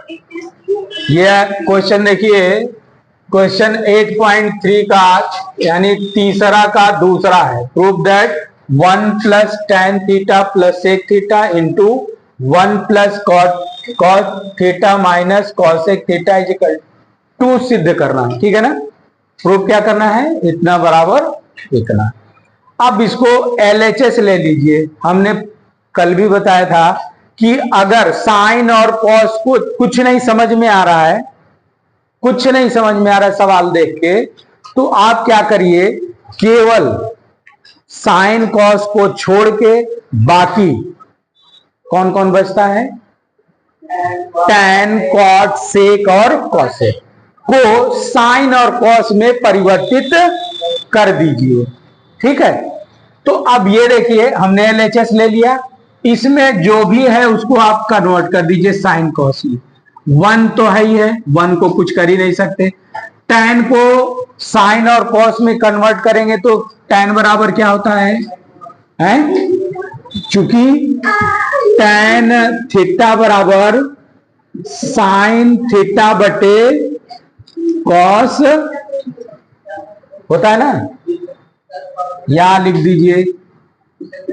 ये क्वेश्चन देखिए, क्वेश्चन 8.3 का यानी तीसरा का दूसरा है। Prove that 1 plus tan theta plus sec theta into 1 plus cot theta minus cosec theta is equal to सिद्ध करना है। ठीक है ना, प्रूफ क्या करना है, इतना बराबर इतना। अब इसको LHS ले लीजिए। हमने कल भी बताया था कि अगर साइन और कॉस को कुछ नहीं समझ में आ रहा है, कुछ नहीं समझ में आ रहा है सवाल देख के, तो आप क्या करिए, केवल साइन कॉस को छोड़ के बाकी कौन कौन बचता है, टैन कॉट सेक और कॉसेक को साइन और कॉस में परिवर्तित कर दीजिए। ठीक है, तो अब ये देखिए हमने LHS ले लिया, इसमें जो भी है उसको आप कन्वर्ट कर दीजिए साइन कॉस में। 1 तो है ही है, 1 को कुछ कर ही नहीं सकते। tan को साइन और कॉस में कन्वर्ट करेंगे तो tan बराबर क्या होता है, चूंकि tan थीटा बराबर साइन थीटा बटे कॉस होता है ना, या लिख दीजिए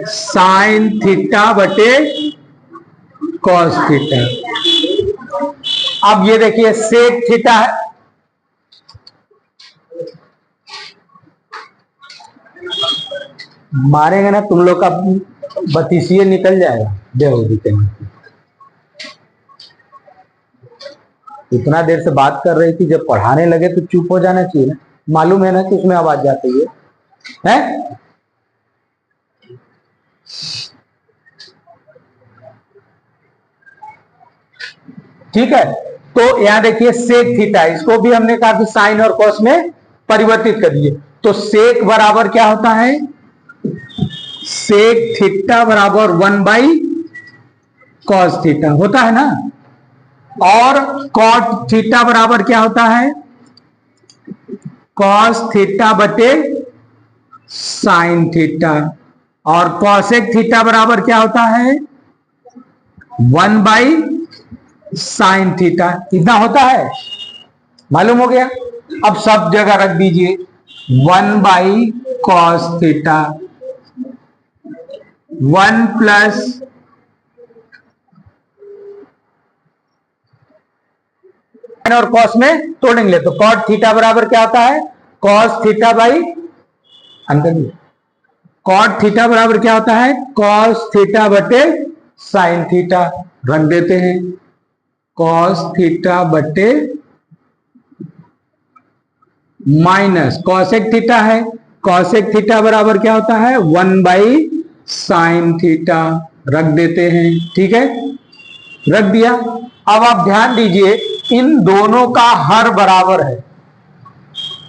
साइन थीटा बटे कॉस थीटा। अब ये देखिए सेक थीटा है, मारेंगे ना तुम लोग का बतीसिए निकल जाएगा बेहोदी के। इतना देर से बात कर रही थी, जब पढ़ाने लगे तो चुप हो जाना चाहिए ना, मालूम है ना कि उसमें आवाज जाती है? ठीक है, तो यहां देखिए सेक थीटा, इसको भी हमने कहा कि साइन और कॉस में परिवर्तित कर दिए। तो सेक बराबर क्या होता है, सेक थीटा बराबर 1 बाई कॉस थीटा होता है ना, और कॉट थीटा बराबर क्या होता है, कॉस थीटा बटे साइन थीटा, और कॉसेक थीटा बराबर क्या होता है, 1 बाई साइन थीटा। इतना होता है, मालूम हो गया। अब सब जगह रख दीजिए 1 बाई कॉस थीटा 1 प्लस और कॉस में तोड़ेंगे तो कॉट थीटा बराबर क्या होता है, कॉस थीटा बाई अंदर, कॉट थीटा बराबर क्या होता है, कॉस थीटा बटे साइन थीटा। रख देते हैं कॉस थीटा बटे माइनस कॉसेक थीटा है, कॉसेक थीटा बराबर क्या होता है, 1 बाई साइन थीटा। रख देते हैं, ठीक है, रख दिया। अब आप ध्यान दीजिए, इन दोनों का हर बराबर है,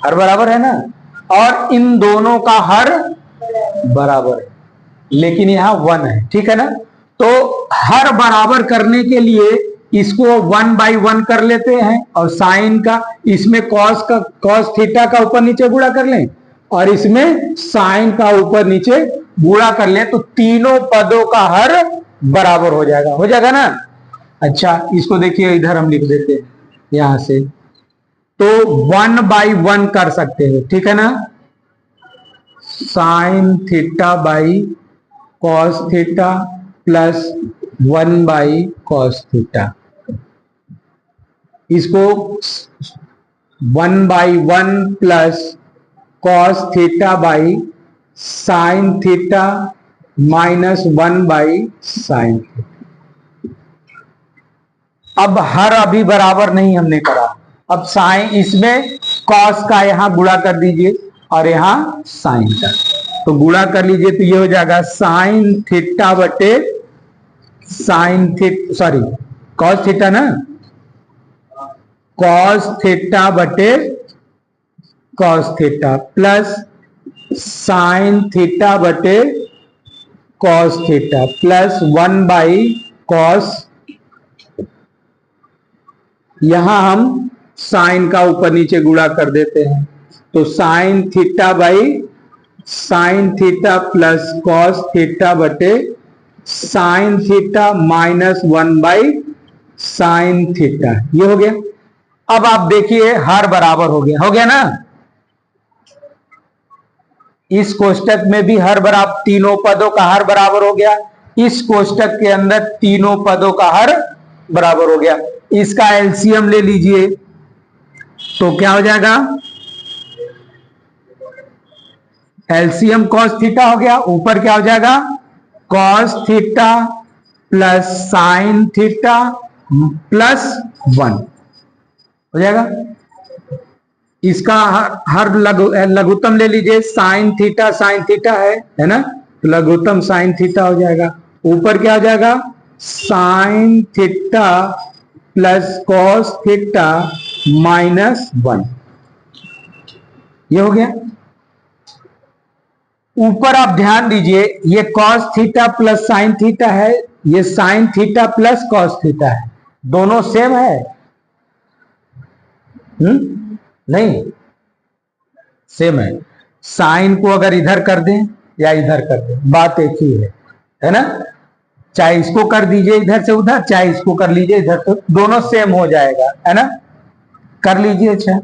हर बराबर है ना, और इन दोनों का हर बराबर है, लेकिन यहां 1 है। ठीक है ना, तो हर बराबर करने के लिए इसको 1 बाई 1 कर लेते हैं, और साइन का इसमें कॉस थीटा का ऊपर नीचे गुणा कर लें, और इसमें साइन का ऊपर नीचे गुणा कर लें, तो तीनों पदों का हर बराबर हो जाएगा, हो जाएगा ना। अच्छा, इसको देखिए इधर हम लिख देते हैं यहां से, तो 1 बाई 1 कर सकते हैं, ठीक है ना, sign theta by cos theta plus 1 by cos theta. इसको 1 by 1 plus cos theta by sine theta minus 1 by sine theta. अब हर अभी बराबर नहीं हमने करा, अब साइन, इसमें कॉस का यहां गुणा कर दीजिए और यहां साइन का, तो गुणा कर लीजिए, तो ये हो जाएगा साइन थीटा बटे sine theta, sorry cos theta ना, कॉस थीटा बटे cos theta plus sine theta बटे cos theta plus 1 by cos, यहां हम साइन का ऊपर नीचे गुणा कर देते हैं, तो sine theta by sine theta plus cos theta बटे sine theta minus 1 by sine theta, ये हो गया। अब आप देखिए हर बराबर हो गया ना। इस कोष्टक में भी हर बराबर, तीनों पदों का हर बराबर हो गया। इस कोष्टक के अंदर तीनों पदों का हर बराबर हो गया। इसका एलसीएम ले लीजिए तो क्या हो जाएगा, एलसीएम कॉस थीटा हो गया, ऊपर क्या हो जाएगा, cos theta plus sine theta plus 1 हो जाएगा। इसका हर लघुत्तम ले लीजिए, साइन थीटा है ना, तो लघुत्तम साइन थीटा हो जाएगा। ऊपर क्या हो जाएगा, sine theta plus cos theta minus 1, ये हो गया। ऊपर आप ध्यान दीजिए, ये cos theta plus sine theta है, ये sign theta plus cos theta है, दोनों सेम है? नहीं, सेम है। साइन को अगर इधर कर दें या इधर कर दें, बात एक ही है ना। चाहे इसको कर दीजिए इधर से उधर, चाहे इसको कर लीजिए इधर से, दोनों सेम हो जाएगा, है ना। कर लीजिए। अच्छा,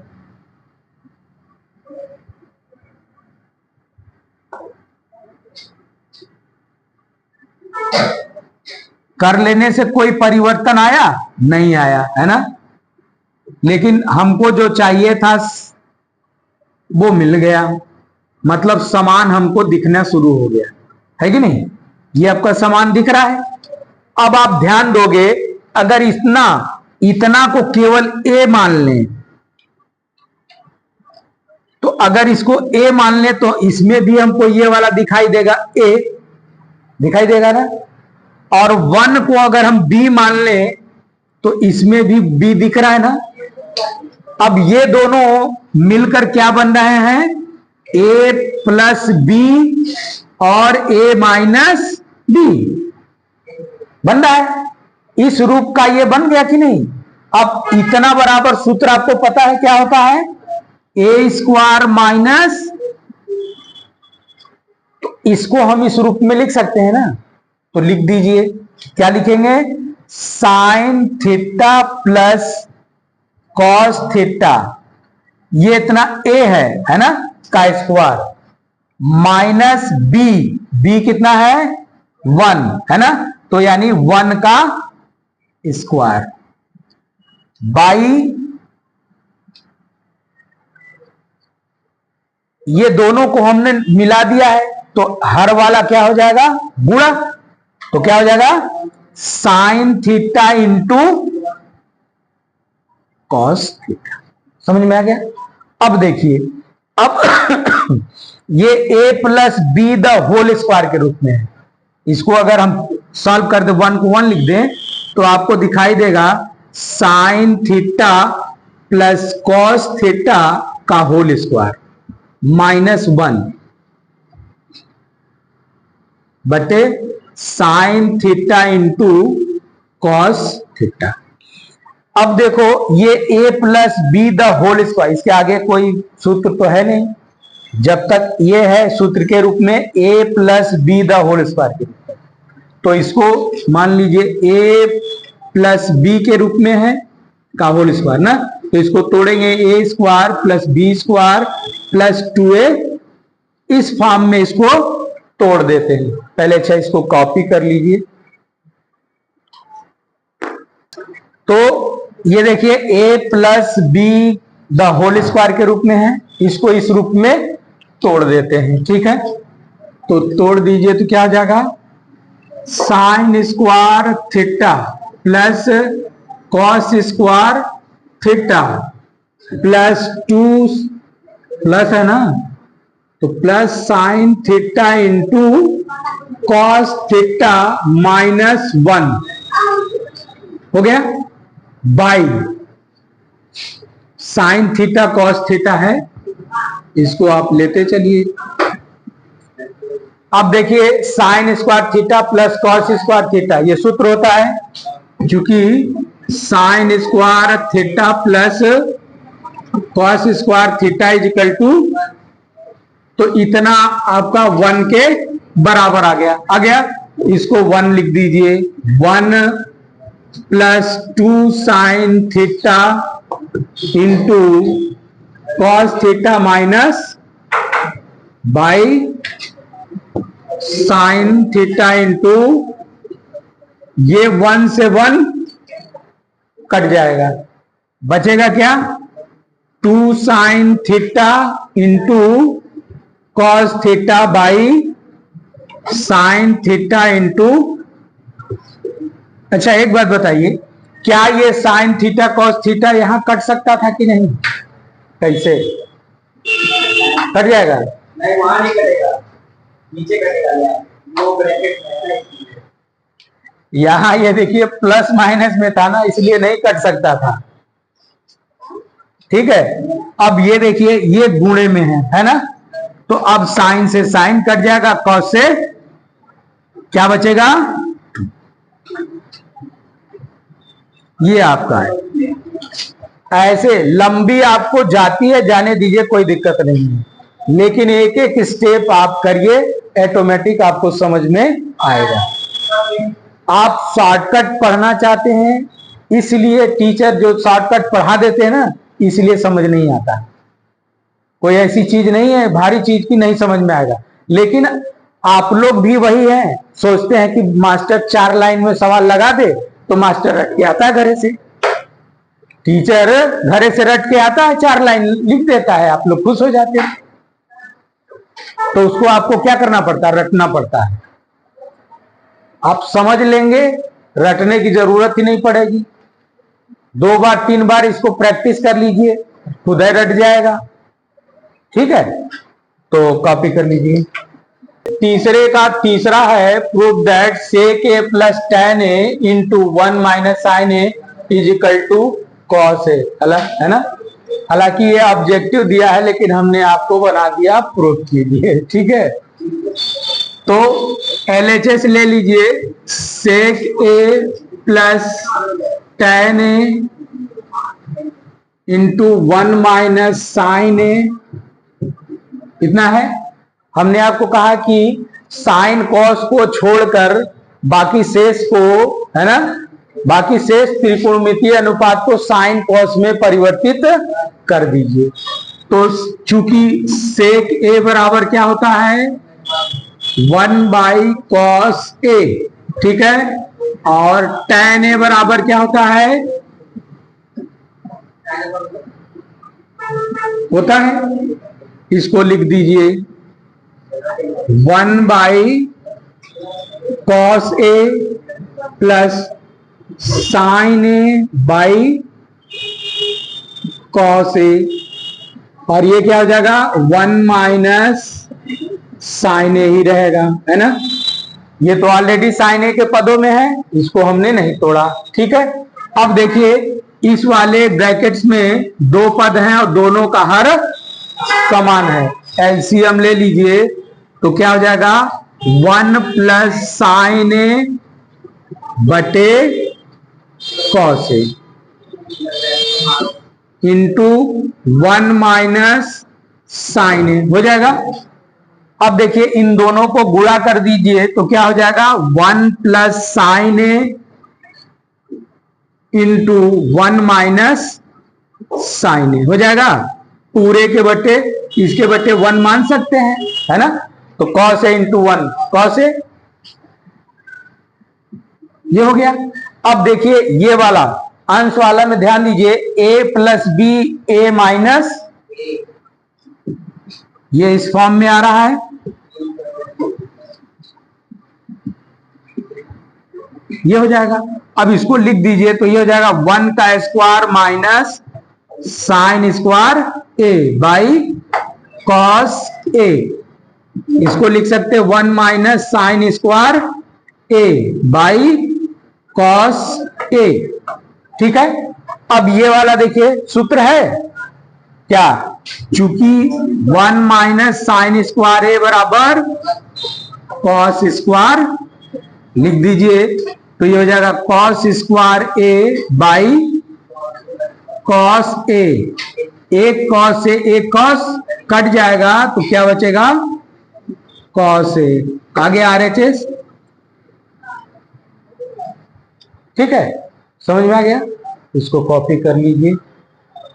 कर लेने से कोई परिवर्तन आया नहीं आया, है ना। लेकिन हमको जो चाहिए था वो मिल गया, मतलब समान हमको दिखना शुरू हो गया, है कि नहीं। ये आपका समान दिख रहा है। अब आप ध्यान दोगे, अगर इतना को केवल ए मान लें, तो अगर इसको ए मान लें तो इसमें भी हमको ये वाला दिखाई देगा, ए दिखाई देगा ना। और 1 को अगर हम बी मान लें तो इसमें भी बी दिख रहा है ना। अब ये दोनों मिलकर क्या बन रहे हैं, ए प्लस बी और ए माइनस बी बन रहा है। इस रूप का ये बन गया कि नहीं। अब इतना बराबर सूत्र आपको पता है क्या होता है, ए स्क्वायर माइनस, तो इसको हम इस रूप में लिख सकते हैं ना, तो लिख दीजिए। क्या लिखेंगे, sign theta plus cos theta, ये इतना ए है ना, का स्क्वायर, माइनस बी कितना है, 1 है ना, तो यानी 1 का स्क्वायर बाई, ये दोनों को हमने मिला दिया है तो हर वाला क्या हो जाएगा, गुणा। तो क्या हो जाएगा, sine theta into cos theta. समझ में आ गया। अब देखिए, अब ये a plus B the whole square के रूप में है। इसको अगर हम सॉल्व कर दे, 1 को 1 लिख दें तो आपको दिखाई देगा sine theta plus cos theta का होल स्क्वायर माइनस 1 बटे sine theta into cos theta. अब देखो, ये a plus B the whole square, इसके आगे कोई सूत्र तो है नहीं, जब तक ये है सूत्र के रूप में a plus B the whole square के रूप में, तो इसको मान लीजिए a प्लस बी के रूप में है का होल स्क्वायर ना, तो इसको तोड़ेंगे, a square plus b square plus 2a, इस फॉर्म में इसको तोड़ देते हैं पहले। अच्छा, इसको कॉपी कर लीजिए। तो ये देखिए a plus B the whole square के रूप में है, इसको इस रूप में तोड़ देते हैं, ठीक है। तो तोड़ दीजिए तो क्या आ जाएगा, sine square theta plus cos square theta plus 2 plus है ना, तो plus sine theta into cos theta minus 1 हो गया, by sine theta cos theta है, इसको आप लेते चलिए। अब देखिए, sine square theta plus cos square theta, ये सूत्र होता है, क्योंकि sine square theta plus cos square theta is equal to, तो इतना आपका 1 के बराबर आ गया। इसको 1 लिख दीजिए, 1 plus 2 sign theta into cos theta minus by sine theta into ये 1 से 1 कट जाएगा, बचेगा क्या 2 sign theta into cos theta by sine theta into. अच्छा एक बात बताइए, क्या ये साइन थीटा कॉस थीटा यहां कट सकता था कि नहीं? कैसे कट जाएगा? नहीं, वहां नहीं कटेगा, नीचे कटेगा, नो ब्रैकेट में। यहां ये देखिए प्लस माइनस में था ना, इसलिए नहीं कट सकता था। ठीक है, अब ये देखिए ये गुणे में है ना, तो अब साइन से साइन कट जाएगा, कॉस से क्या बचेगा, ये आपका है। ऐसे लंबी आपको जाती है, जाने दीजिए, कोई दिक्कत नहीं है, लेकिन एक एक स्टेप आप करिए, ऑटोमेटिक आपको समझ में आएगा। आप शॉर्टकट पढ़ना चाहते हैं, इसलिए टीचर जो शॉर्टकट पढ़ा देते हैं ना, इसलिए समझ नहीं आता। कोई ऐसी चीज नहीं है भारी चीज की नहीं समझ में आएगा, लेकिन आप लोग भी वही हैं, सोचते हैं कि मास्टर 4 लाइन में सवाल लगा दे तो मास्टर रट के आता है घरे से, टीचर घरे से रट के आता है, 4 लाइन लिख देता है, आप लोग खुश हो जाते हैं। तो उसको आपको क्या करना पड़ता है, रटना पड़ता है। आप समझ लेंगे, रटने की जरूरत ही नहीं पड़ेगी, 2 बार 3 बार इसको प्रैक्टिस कर लीजिए, खुद ही रट जाएगा। ठीक है, तो कॉपी कर लीजिए। तीसरे का तीसरा है, prove that sec A plus tan a into 1 minus sine A is equal to cos A, है ना। हालांकि ये ऑब्जेक्टिव दिया है, लेकिन हमने आपको बना दिया प्रूफ कीजिए। ठीक है, तो LHS ले लीजिए, सेक A plus tan A into 1 minus sine ए, इतना है। हमने आपको कहा कि साइन कॉस को छोड़कर बाकी शेष को, है ना, बाकी शेष त्रिकोणमितीय अनुपात को साइन कॉस में परिवर्तित कर दीजिए। तो चूंकि सेक ए बराबर क्या होता है 1 बाई कॉस ए, ठीक है, और tan ए बराबर क्या होता है, इसको लिख दीजिए 1 by cos A plus sine A by cos A, और ये क्या हो जाएगा 1 माइनस साइन ए ही रहेगा, है ना। ये तो ऑलरेडी साइन ए के पदों में है, इसको हमने नहीं तोड़ा। ठीक है, अब देखिए इस वाले ब्रैकेट्स में 2 पद हैं और दोनों का हर समान है, एलसीएम ले लीजिए, तो क्या हो जाएगा 1 प्लस साइन ए बटे cos A into 1 minus sine ए हो जाएगा। अब देखिए इन दोनों को गुणा कर दीजिए, तो क्या हो जाएगा 1 प्लस साइन ए इंटू 1 माइनस साइन ए हो जाएगा। पूरे के बटे इसके बटे 1 मान सकते हैं, है ना, तो cos A into 1 cos A, ये हो गया। अब देखिए ये वाला अंश वाला में ध्यान दीजिए, a plus b a minus, ये इस फॉर्म में आ रहा है, ये हो जाएगा। अब इसको लिख दीजिए, तो ये हो जाएगा 1 का square minus sine square A by cos A, इसको लिख सकते हैं 1 minus sine square A by cos A. ठीक है, अब ये वाला देखिए सूत्र है क्या, चूंकि 1 माइनस साइन स्क्वायर ए बराबर कॉस स्क्वायर, लिख दीजिए, तो ये हो जाएगा cos square A by cos A, एक कॉस से एक कॉस कट जाएगा, तो क्या बचेगा कॉस ए, आगे RHS। ठीक है, समझ में आ गया? इसको कॉपी कर लीजिए।